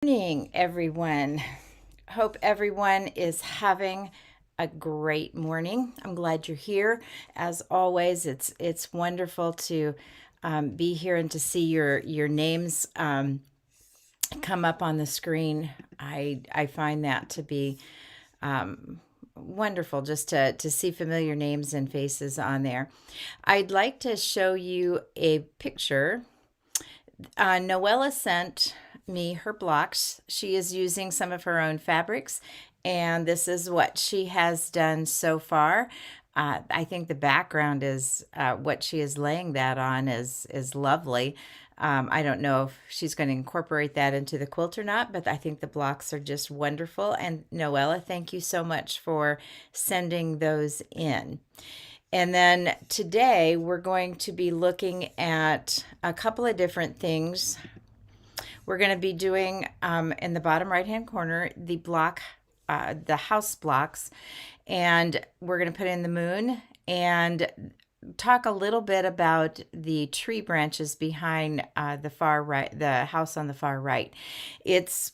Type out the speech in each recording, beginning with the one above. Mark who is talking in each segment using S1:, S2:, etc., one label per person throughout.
S1: Morning, everyone. Hope everyone is having a great morning. I'm glad you're here. As always, it's wonderful to be here and to see your names come up on the screen. I find that to be wonderful just to see familiar names and faces on there. I'd like to show you a picture. Noella sent me her blocks. She is using some of her own fabrics, and this is what she has done so far. I think the background is what she is laying that on is lovely. I don't know if she's going to incorporate that into the quilt or not, but I think the blocks are just wonderful. And Noella, thank you so much for sending those in. And then today we're going to be looking at a couple of different things. We're going to be doing in the bottom right hand corner the house blocks, and we're going to put in the moon and talk a little bit about the tree branches behind the far right, the house on the far right. It's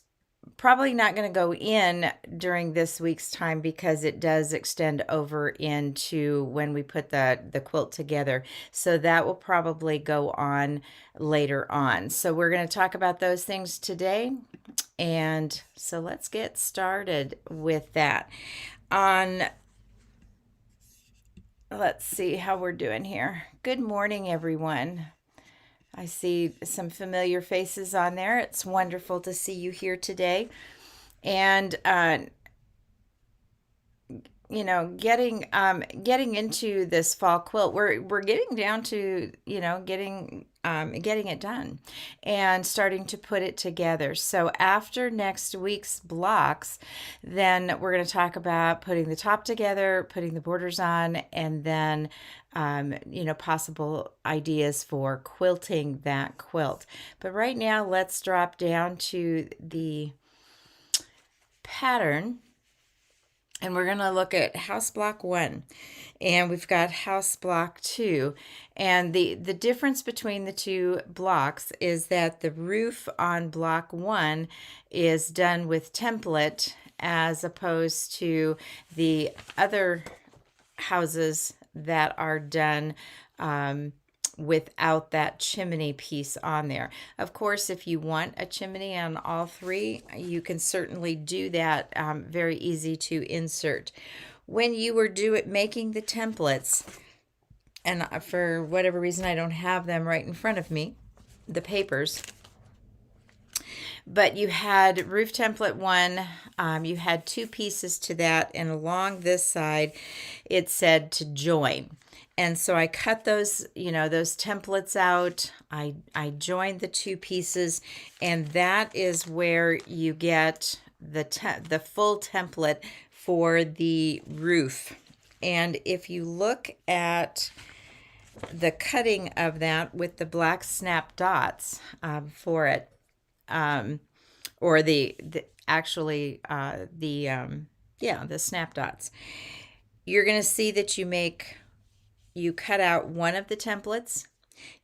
S1: probably not going to go in during this week's time because it does extend over into when we put the quilt together. So that will probably go on later on. So we're going to talk about those things today. And so let's get started with that. Let's see how we're doing here. Good morning, everyone. I see some familiar faces on there. It's wonderful to see you here today. And getting into this fall quilt, we're getting down to getting it done and starting to put it together. So after next week's blocks, then we're going to talk about putting the top together, putting the borders on, and then possible ideas for quilting that quilt. But right now, let's drop down to the pattern. And we're going to look at house block 1, and we've got house block 2. And the difference between the two blocks is that the roof on block 1 is done with template as opposed to the other houses that are done without that chimney piece on there. Of course, if you want a chimney on all three, you can certainly do that. Very easy to insert. When you were making the templates, and for whatever reason I don't have them right in front of me, the papers, but you had roof template 1, you had 2 pieces to that, and along this side it said to join. And so I cut those templates out. I joined the 2 pieces, and that is where you get the full template for the roof. And if you look at the cutting of that with the black snap dots for it, or the snap dots, you're going to see that you cut out one of the templates,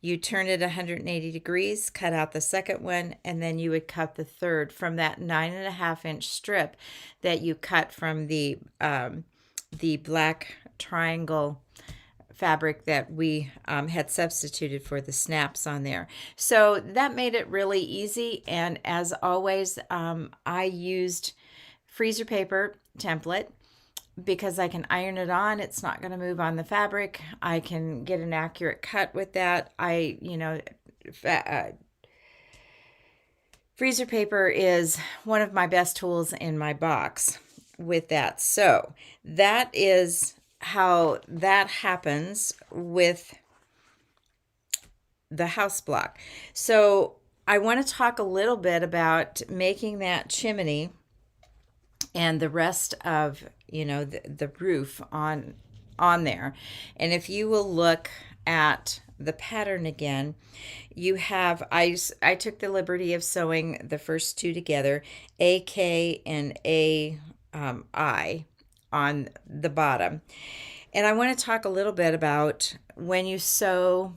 S1: you turn it 180 degrees, cut out the second one, and then you would cut the third from that 9.5-inch strip that you cut from the black triangle fabric that we had substituted for the snaps on there. So that made it really easy. And as always, I used freezer paper template because I can iron it on. It's not going to move on the fabric. I can get an accurate cut with that. Freezer paper is one of my best tools in my box with that. So that is how that happens with the house block. So I want to talk a little bit about making that chimney and the rest of the roof on there. And if you will look at the pattern again, you have I took the liberty of sewing the first 2 together, AK and I on the bottom. And I want to talk a little bit about when you sew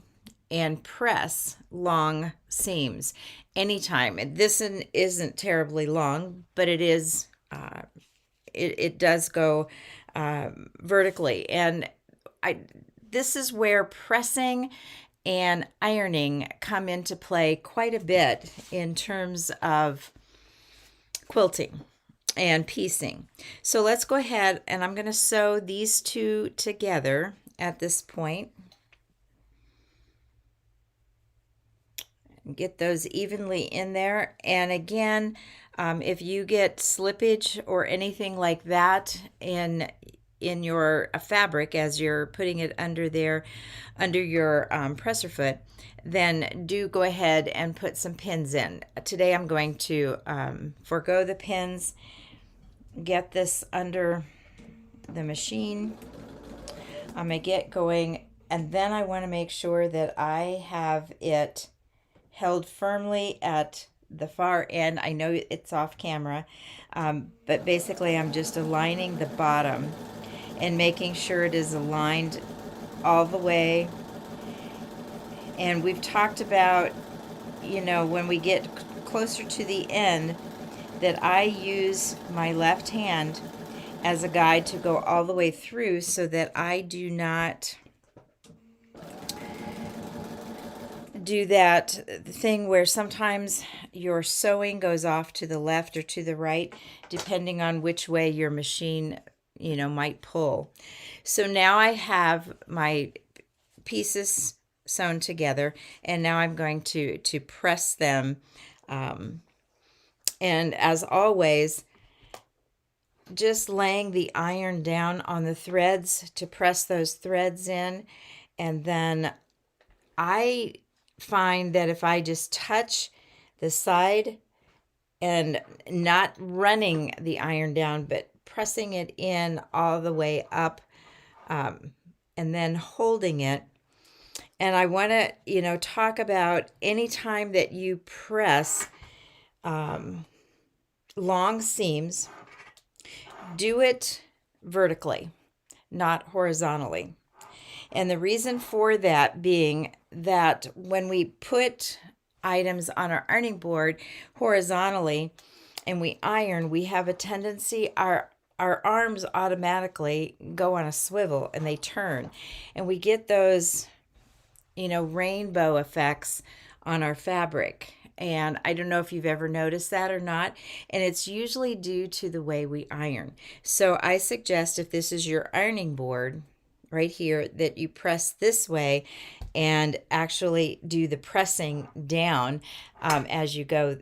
S1: and press long seams anytime. This one isn't terribly long, but it is, it does go vertically. And this is where pressing and ironing come into play quite a bit in terms of quilting and piecing. So let's go ahead, and I'm going to sew these two together at this point. Get those evenly in there. And again, if you get slippage or anything like that in your fabric as you're putting it under there, under your presser foot, then do go ahead and put some pins in. Today I'm going to forego the pins, get this under the machine. I'm going to get going, and then I want to make sure that I have it held firmly at the far end. I know it's off camera, but basically I'm just aligning the bottom and making sure it is aligned all the way. And we've talked about, you know, when we get closer to the end, that I use my left hand as a guide to go all the way through, so that I do not do that thing where sometimes your sewing goes off to the left or to the right, depending on which way your machine, you know, might pull. So now I have my pieces sewn together, and now I'm going to press them. And as always, just laying the iron down on the threads to press those threads in. And then I find that if I just touch the side and not running the iron down, but pressing it in all the way up, and then holding it. And I want to, you know, talk about any time that you press long seams, do it vertically, not horizontally. And the reason for that being that when we put items on our ironing board horizontally and we iron, we have a tendency, our arms automatically go on a swivel and they turn. And we get those, you know, rainbow effects on our fabric. And I don't know if you've ever noticed that or not. And it's usually due to the way we iron. So I suggest, if this is your ironing board right here, that you press this way and actually do the pressing down as you go,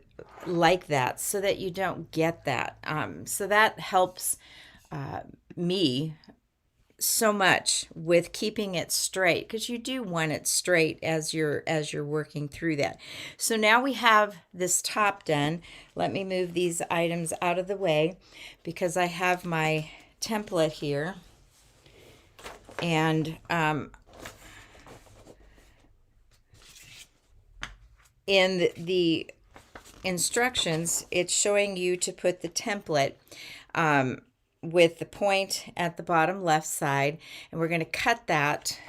S1: like that, so that you don't get that. So that helps me so much with keeping it straight, because you do want it straight as you're working through that. So now we have this top done. Let me move these items out of the way, because I have my template here. And in the instructions, it's showing you to put the template with the point at the bottom left side, and we're going to cut that.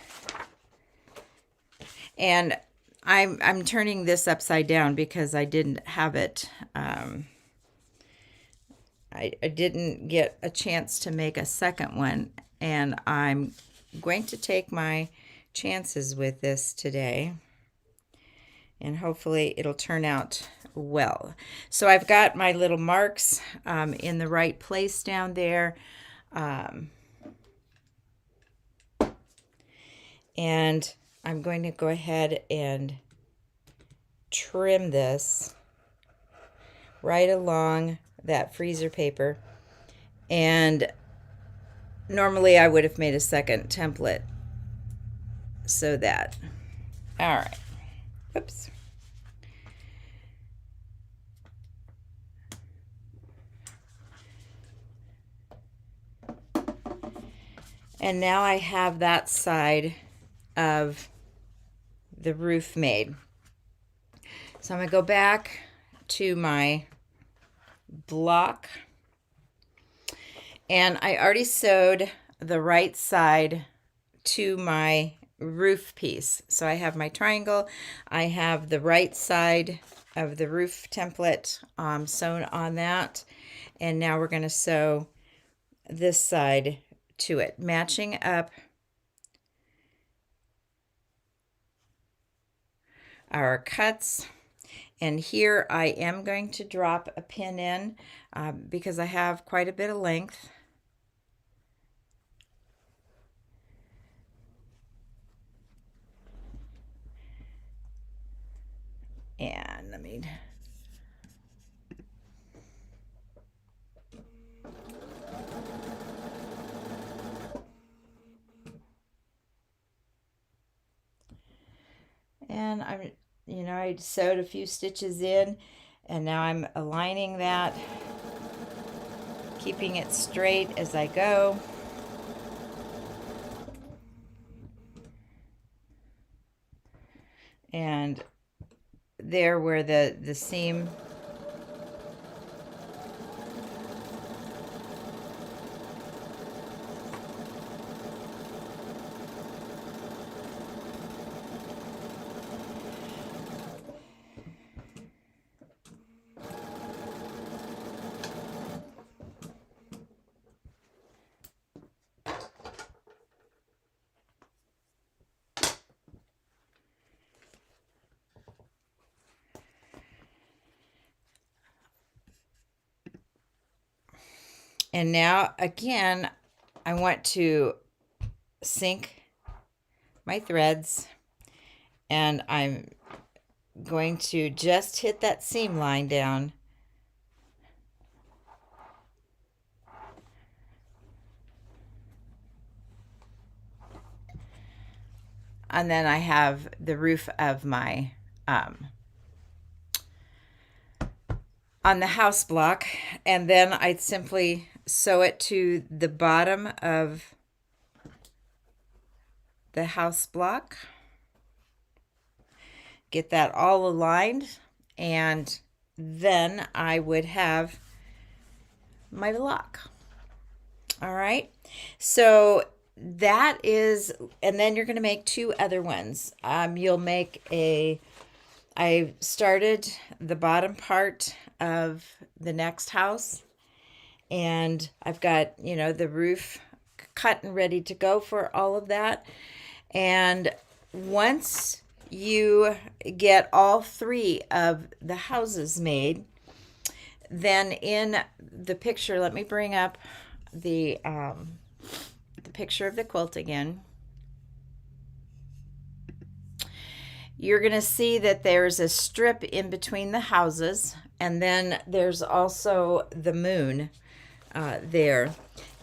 S1: And I'm turning this upside down because I didn't have it. I didn't get a chance to make a second one, and I'm going to take my chances with this today, and hopefully it'll turn out well. So I've got my little marks in the right place down there, and I'm going to go ahead and trim this right along that freezer paper. And normally I would have made a second template, so that, all right, oops. And now I have that side of the roof made. So I'm going to go back to my block, and I already sewed the right side to my roof piece. So I have my triangle, I have the right side of the roof template sewn on that. And now we're going to sew this side to it, matching up our cuts. And here I am going to drop a pin in because I have quite a bit of length. And let me... And I sewed a few stitches in, and now I'm aligning that, keeping it straight as I go. And there where the seam and now again I want to sink my threads, and I'm going to just hit that seam line down. And then I have the roof of my on the house block, and then I'd simply sew it to the bottom of the house block, get that all aligned, and then I would have my block. All right, so that is, and then you're going to make two other ones. You'll make I started the bottom part of the next house, and I've got, the roof cut and ready to go for all of that. And once you get all three of the houses made, then in the picture, let me bring up the picture of the quilt again. You're going to see that there's a strip in between the houses, and then there's also the moon there.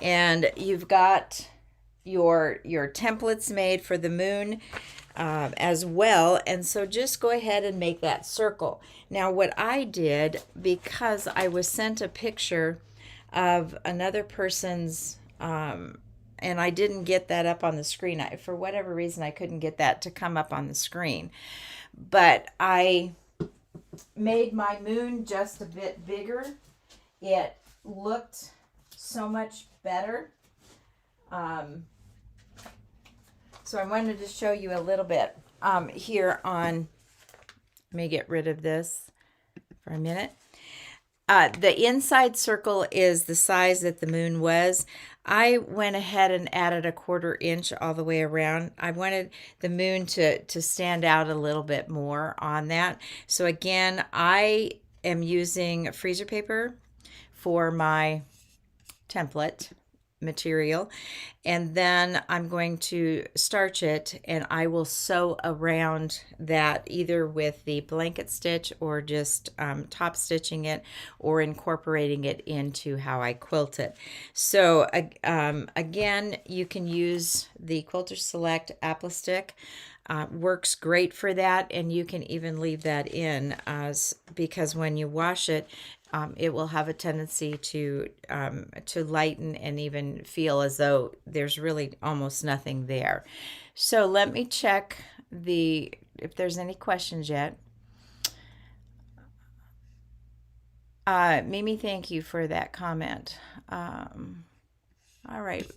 S1: And you've got your templates made for the moon as well. And so just go ahead and make that circle. Now what I did, because I was sent a picture of another person's and I didn't get that up on the screen. For whatever reason, I couldn't get that to come up on the screen. But I made my moon just a bit bigger. It looked so much better. So I wanted to show you a little bit here on, let me get rid of this for a minute. The inside circle is the size that the moon was. I went ahead and added a 1/4 inch all the way around. I wanted the moon to stand out a little bit more on that. So again, I am using freezer paper for my template material, and then I'm going to starch it, and I will sew around that either with the blanket stitch or just top stitching it or incorporating it into how I quilt it. So again, you can use the Quilter Select applique. Works great for that, and you can even leave that in because when you wash it, it will have a tendency to lighten and even feel as though there's really almost nothing there. So let me check if there's any questions yet. Mimi, thank you for that comment. All right.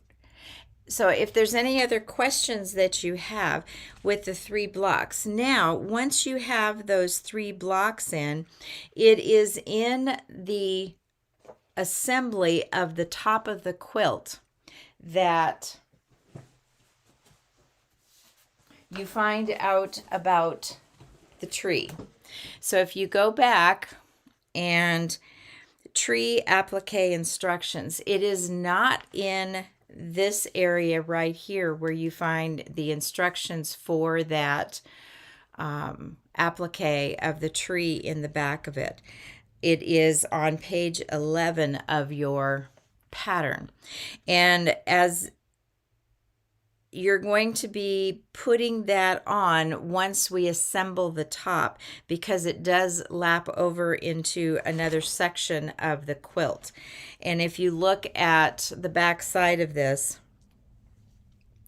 S1: So if there's any other questions that you have with the 3 blocks, now once you have those 3 blocks in, it is in the assembly of the top of the quilt that you find out about the tree. So if you go back and tree applique instructions, it is not in this area right here where you find the instructions for that applique of the tree in the back of it. It is on page 11 of your pattern. And as you're going to be putting that on once we assemble the top, because it does lap over into another section of the quilt. And if you look at the back side of this,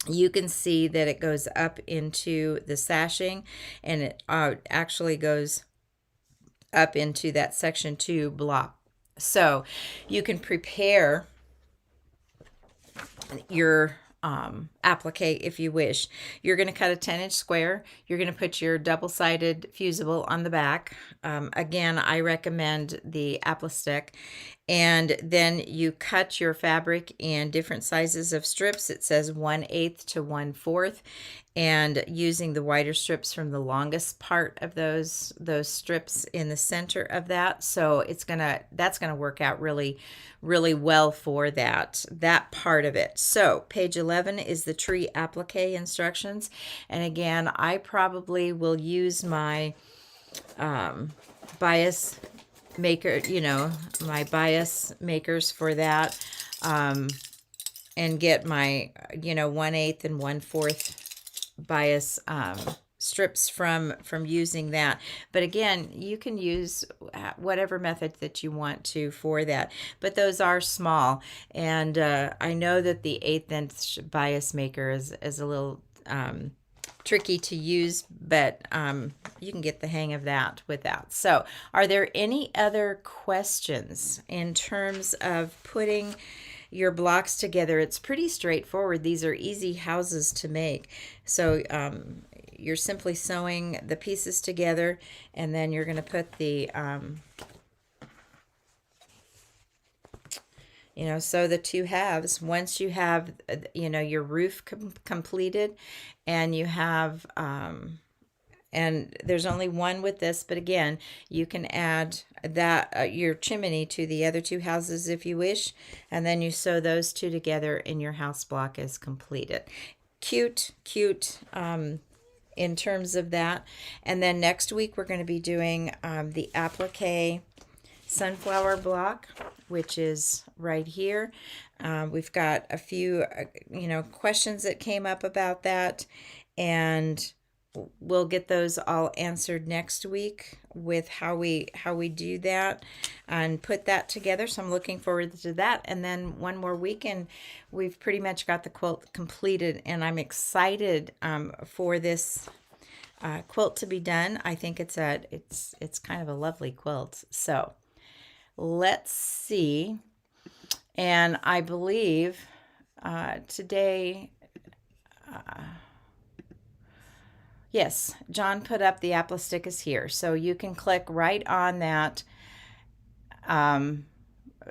S1: you can see that it goes up into the sashing, and it actually goes up into that section 2 block. So you can prepare your applique if you wish. You're going to cut a 10-inch square. You're going to put your double-sided fusible on the back. Again, I recommend the applique. And then you cut your fabric in different sizes of strips. It says 1/8 to 1/4, and using the wider strips from the longest part of those strips in the center of that. So that's gonna work out really well for that part of it. So page 11 is the tree applique instructions, and again, I probably will use my bias maker, my bias makers for that, and get my 1/8 and 1/4 bias strips from using that. But again, you can use whatever method that you want to for that, but those are small, and I know that the 1/8 inch bias maker is a little tricky to use, but you can get the hang of that with that. So are there any other questions in terms of putting your blocks together? It's pretty straightforward. These are easy houses to make. So you're simply sewing the pieces together, and then you're going to put the sew the 2 halves. Once you have your roof completed, and you have and there's only one with this, but again, you can add that your chimney to the other 2 houses if you wish, and then you sew those 2 together and your house block is completed. Cute in terms of that. And then next week we're going to be doing the applique sunflower block, which is right here. We've got a few questions that came up about that, and we'll get those all answered next week with how we do that and put that together. So I'm looking forward to that. And then one more week and we've pretty much got the quilt completed, and I'm excited for this quilt to be done. I think it's kind of a lovely quilt. So let's see. And I believe today, yes, John put up the applique is here. So you can click right on that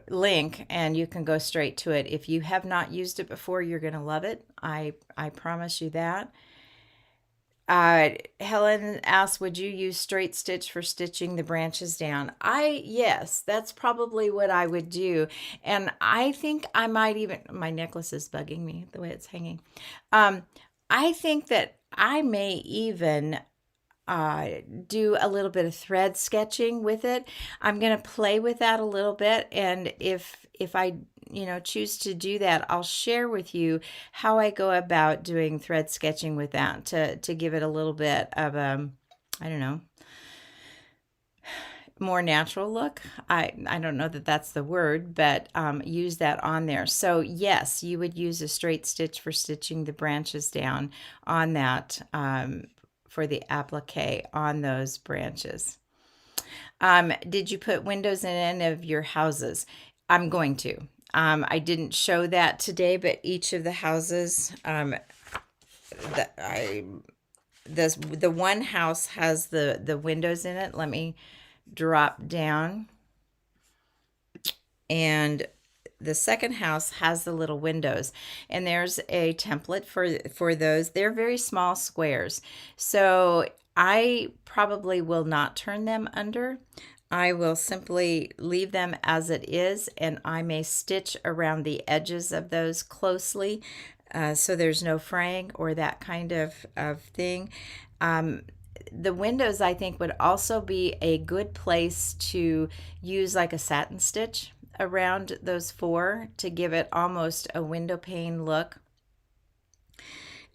S1: link and you can go straight to it. If you have not used it before, you're going to love it. I promise you that. Helen asked, would you use straight stitch for stitching the branches down? Yes, that's probably what I would do. And I think I might even, my necklace is bugging me the way it's hanging. I think that I may even do a little bit of thread sketching with it. I'm going to play with that a little bit, and if I choose to do that, I'll share with you how I go about doing thread sketching with that to give it a little bit of a, I don't know, more natural look. I don't know that that's the word, but use that on there. So yes, you would use a straight stitch for stitching the branches down on that for the applique on those branches. Did you put windows in any of your houses? I'm going to. I didn't show that today, but each of the houses, that the one house has the windows in it. Let me drop down, and the second house has the little windows, and there's a template for those. They're very small squares, so I probably will not turn them under. I will simply leave them as it is, and I may stitch around the edges of those closely, so there's no fraying or that kind of thing. The windows, I think, would also be a good place to use like a satin stitch around those four to give it almost a window pane look.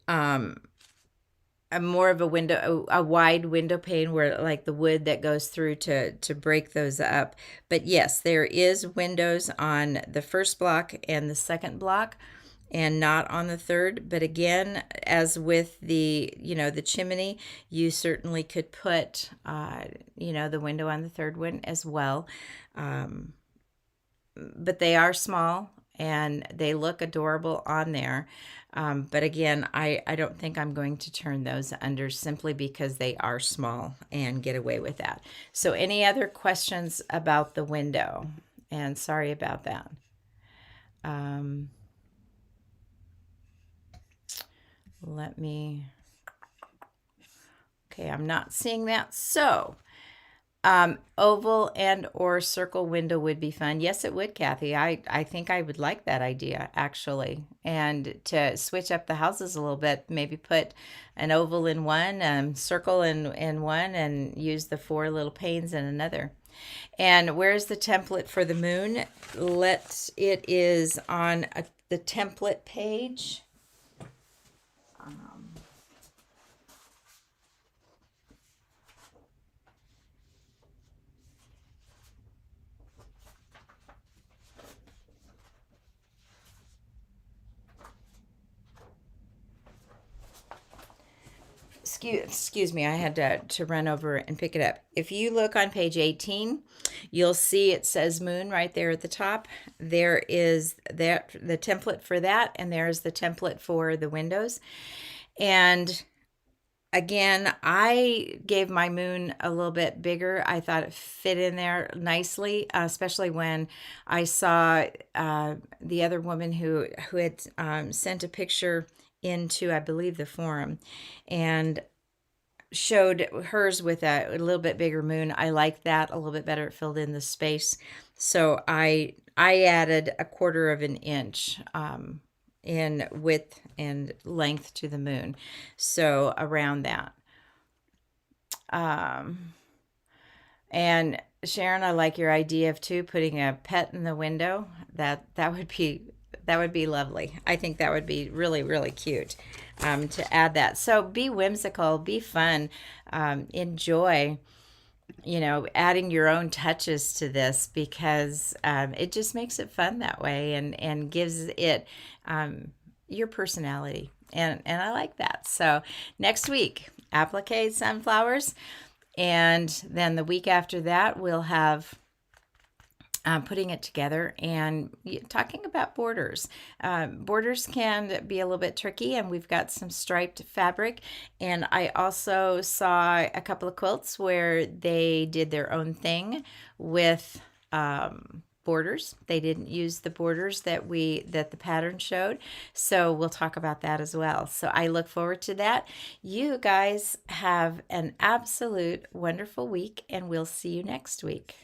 S1: A more of a window, a wide window pane where like the wood that goes through to break those up. But yes, there is windows on the first block and the second block, and not on the third. But again, as with the chimney, you certainly could put the window on the third one as well. But they are small and they look adorable on there. But again, I don't think I'm going to turn those under simply because they are small and get away with that. So any other questions about the window? And sorry about that. Okay, I'm not seeing that. So oval and or circle window would be fun. Yes, it would, Kathy. I think I would like that idea, actually. And to switch up the houses a little bit, maybe put an oval in one, circle in one, and use the four little panes in another. And where's the template for the moon? It is on the template page. Excuse me, I had to run over and pick it up. If you look on page 18, you'll see it says moon right there at the top. There is the template for that, and there's the template for the windows. And again, I gave my moon a little bit bigger. I thought it fit in there nicely, especially when I saw the other woman who had sent a picture into, I believe, the forum, and showed hers with a little bit bigger moon. I liked that a little bit better. It filled in the space. So I added 1/4 of an inch in width and length to the moon. So around that. And Sharon, I like your idea of putting a pet in the window. That would be lovely. I think that would be really, really cute to add that. So be whimsical, be fun, enjoy, adding your own touches to this, because it just makes it fun that way, and gives it your personality. And I like that. So next week, applique sunflowers. And then the week after that, we'll have putting it together and talking about borders. Borders can be a little bit tricky, and we've got some striped fabric. And I also saw a couple of quilts where they did their own thing with borders. They didn't use the borders that the pattern showed. So we'll talk about that as well. So I look forward to that. You guys have an absolute wonderful week, and we'll see you next week.